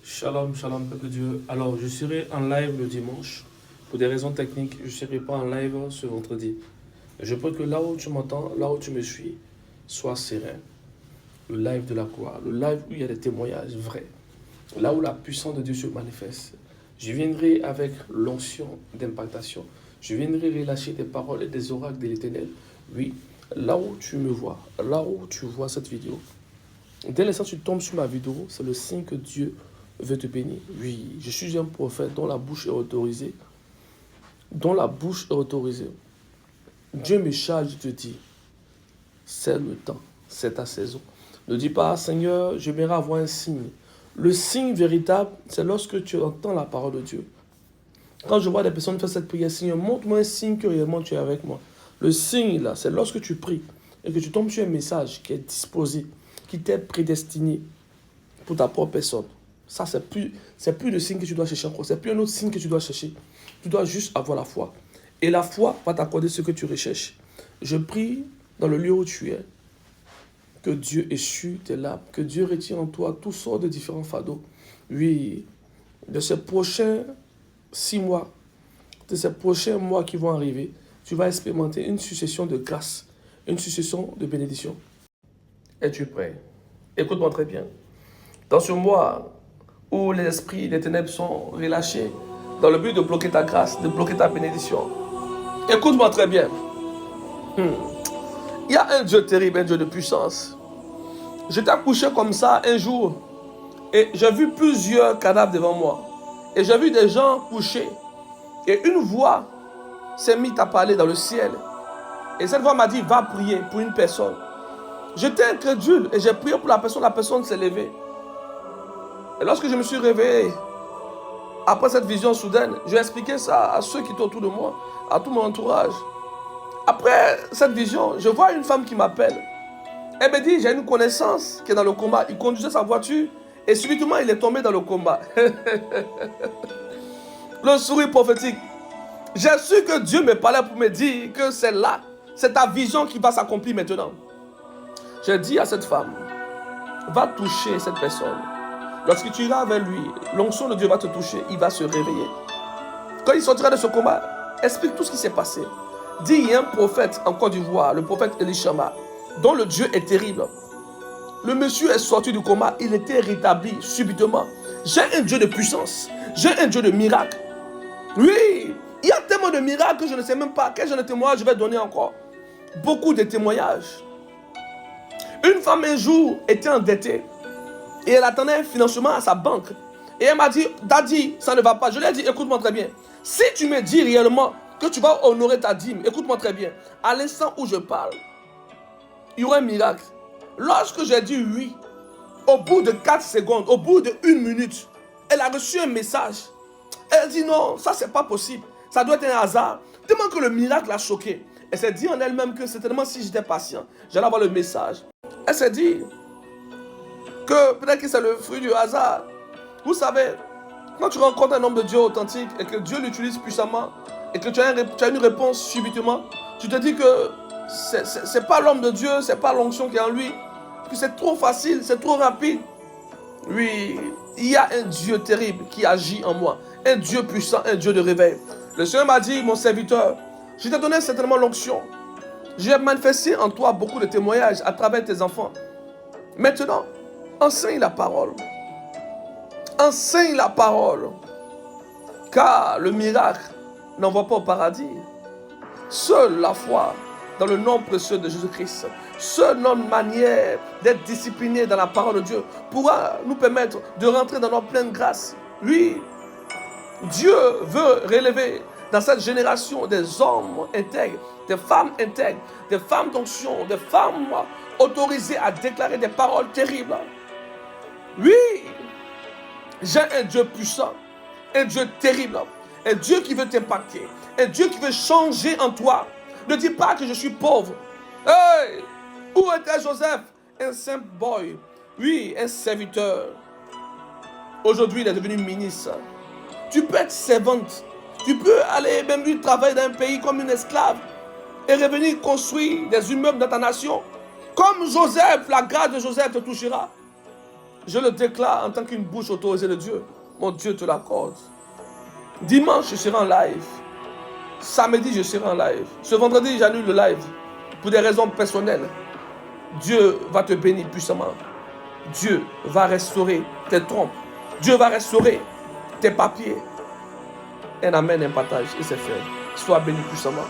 Shalom, shalom, peuple de Dieu. Alors, je serai en live le dimanche. Pour des raisons techniques, je ne serai pas en live ce vendredi. Je prie que là où tu m'entends, là où tu me suis, sois serein. Le live de la croix, le live où il y a des témoignages vrais, là où la puissance de Dieu se manifeste. Je viendrai avec l'onction d'impactation. Je viendrai relâcher des paroles et des oracles de l'Éternel. Oui, là où tu me vois, là où tu vois cette vidéo, dès l'instant où tu tombes sur ma vidéo, c'est le signe que Dieu veut te bénir. Oui, je suis un prophète dont la bouche est autorisée. Dont la bouche est autorisée. Dieu me charge de te dire, c'est le temps, c'est ta saison. Ne dis pas, Seigneur, j'aimerais avoir un signe. Le signe véritable, c'est lorsque tu entends la parole de Dieu. Quand je vois des personnes faire cette prière, Seigneur, montre-moi un signe que réellement tu es avec moi. Le signe, là, c'est lorsque tu pries et que tu tombes sur un message qui est disposé, qui t'est prédestiné pour ta propre personne. Ça, c'est plus le signe que tu dois chercher encore. C'est plus un autre signe que tu dois chercher. Tu dois juste avoir la foi. Et la foi va t'accorder ce que tu recherches. Je prie dans le lieu où tu es, que Dieu essuie tes larmes, que Dieu retire en toi toutes sortes de différents fardeaux. Oui, de ces prochains 6 mois, de ces prochains mois qui vont arriver, tu vas expérimenter une succession de grâces, une succession de bénédictions. Es-tu prêt? Écoute-moi très bien. Dans ce mois où les esprits des ténèbres sont relâchés, dans le but de bloquer ta grâce, de bloquer ta bénédiction, écoute-moi très bien. Il y a un Dieu terrible, un Dieu de puissance. J'étais couché comme ça un jour et j'ai vu plusieurs cadavres devant moi. Et j'ai vu des gens couchés. Et une voix s'est mise à parler dans le ciel. Et cette voix m'a dit, va prier pour une personne. J'étais incrédule et j'ai prié pour la personne s'est levée. Et lorsque je me suis réveillé, après cette vision soudaine, j'ai expliqué ça à ceux qui étaient autour de moi, à tout mon entourage. Après cette vision, je vois une femme qui m'appelle. Elle me dit, j'ai une connaissance qui est dans le coma. Il conduisait sa voiture et subitement il est tombé dans le coma. Le sourire prophétique. J'ai su que Dieu me parlait pour me dire que c'est là, c'est ta vision qui va s'accomplir maintenant. J'ai dit à cette femme, va toucher cette personne. Lorsque tu iras vers lui, l'onction de Dieu va te toucher, il va se réveiller. Quand il sortira de ce combat, explique tout ce qui s'est passé. Dis, il y a un prophète en Côte d'Ivoire, le prophète Elishama, dont le Dieu est terrible. Le monsieur est sorti du coma, il était rétabli subitement. J'ai un Dieu de puissance, j'ai un Dieu de miracle. Oui, il y a tellement de miracles que je ne sais même pas quel genre de témoignage je vais donner encore. Beaucoup de témoignages. Une femme un jour était endettée et elle attendait un financement à sa banque. Et elle m'a dit, Daddy, ça ne va pas. Je lui ai dit, écoute-moi très bien. Si tu me dis réellement que tu vas honorer ta dîme, écoute-moi très bien. À l'instant où je parle, il y aura un miracle. Lorsque j'ai dit oui, au bout de 4 secondes, au bout de 1 minute, elle a reçu un message. Elle dit non, ça c'est pas possible. Ça doit être un hasard. Tellement que le miracle l'a choquée. Elle s'est dit en elle-même que certainement si j'étais patient, j'allais avoir le message. Elle s'est dit que peut-être que c'est le fruit du hasard. Vous savez, quand tu rencontres un homme de Dieu authentique et que Dieu l'utilise puissamment et que tu as une réponse subitement, tu te dis que c'est pas l'homme de Dieu, c'est pas l'onction qui est en lui, que c'est trop facile, c'est trop rapide. Oui, il y a un Dieu terrible qui agit en moi, un Dieu puissant, un Dieu de réveil. Le Seigneur m'a dit, mon serviteur, je t'ai donné certainement l'onction. J'ai manifesté en toi beaucoup de témoignages à travers tes enfants. Maintenant, enseigne la parole. Enseigne la parole. Car le miracle n'envoie pas au paradis. Seule la foi dans le nom précieux de Jésus-Christ, seule notre manière d'être discipliné dans la parole de Dieu pourra nous permettre de rentrer dans notre pleine grâce. Lui, Dieu veut relever dans cette génération des hommes intègres, des femmes intègres, des femmes d'onction, des femmes autorisées à déclarer des paroles terribles. Oui, j'ai un Dieu puissant, un Dieu terrible, un Dieu qui veut t'impacter, un Dieu qui veut changer en toi. Ne dis pas que je suis pauvre. Hey, où était Joseph? Un simple boy. Oui, un serviteur. Aujourd'hui, il est devenu ministre. Tu peux être servante. Tu peux aller même lui travailler dans un pays comme une esclave et revenir construire des immeubles dans ta nation. Comme Joseph, la grâce de Joseph te touchera. Je le déclare en tant qu'une bouche autorisée de Dieu. Mon Dieu te l'accorde. Dimanche, je serai en live. Samedi, je serai en live. Ce vendredi, j'annule le live. Pour des raisons personnelles. Dieu va te bénir puissamment. Dieu va restaurer tes trompes. Dieu va restaurer tes papiers. Un amen, un partage. Et c'est fait. Sois béni puissamment.